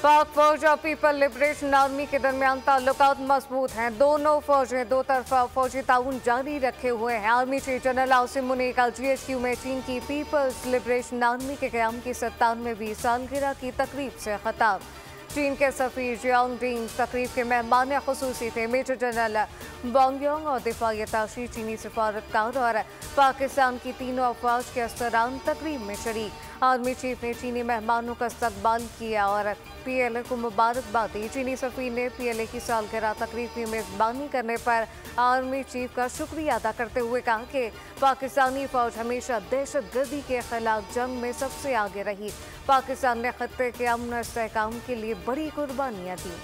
पाक फौज और पीपल लिबरेशन आर्मी के दरमियान ताल्लुकात मजबूत हैं। दोनों फौजें दो तरफा फौजी ताउन जारी रखे हुए हैं। Army chief general Asim Munir का GHQ में चीन की पीपल्स लिबरेशन आर्मी के क़याम की 97वीं सालगिरह की तकरीब से खिताब। चीन के सफीर जियांग डिंग तकरीब के मेहमान खुसूसी थे। मेजर जनरल बॉन्ग योंग और दिफाई अताशी चीनी सफारतकार और पाकिस्तान की तीनों अफवाज के अफसरान तकरीब में शरीक। आर्मी चीफ ने चीनी मेहमानों का इस्तकबाल किया और PLA को मुबारकबाद दी। चीनी सफीर ने PLA की सालगिरह तकरीब की मेज़बानी करने पर आर्मी चीफ का शुक्रिया अदा करते हुए कहा कि पाकिस्तानी फौज हमेशा दहशतगर्दी के खिलाफ जंग में सबसे आगे रही। पाकिस्तान ने खत्ते के अमन और इस्तेहकाम के लिए बड़ी कुर्बानियां दी।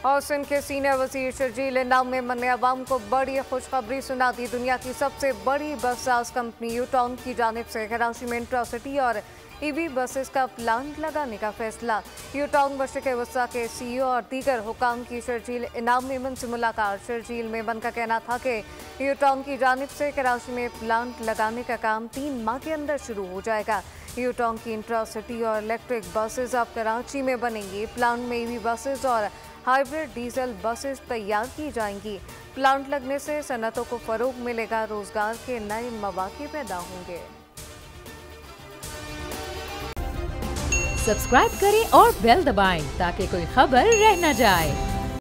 और सिंध के सीनियर वजीर शर्जील इनामी ने अवाम को बड़ी खुशखबरी सुना दी। दुनिया की सबसे बड़ी बस साज कंपनी यूटॉन्ग की जानिब से कराची में इंट्रासिटी और EV बसेस का प्लांट लगाने का फैसला। यूटॉन्ग मशरिक़ वस्ता के CEO और दीगर हुकाम की शर्जील इनामी से मुलाकात। शर्जील मेमन का कहना था कि यूटॉन्ग की जानिब से कराची में प्लांट लगाने का काम 3 माह के अंदर शुरू हो जाएगा। यूटॉन्ग की इंट्रासिटी और इलेक्ट्रिक बसेस अब कराची में बनेंगी। प्लांट में EV बसेस और हाइब्रिड डीजल बसेस तैयार की जाएंगी। प्लांट लगने से सनतों को फरोग मिलेगा, रोजगार के नए मौके पैदा होंगे। सब्सक्राइब करें और बेल दबाएं ताकि कोई खबर रह न जाए।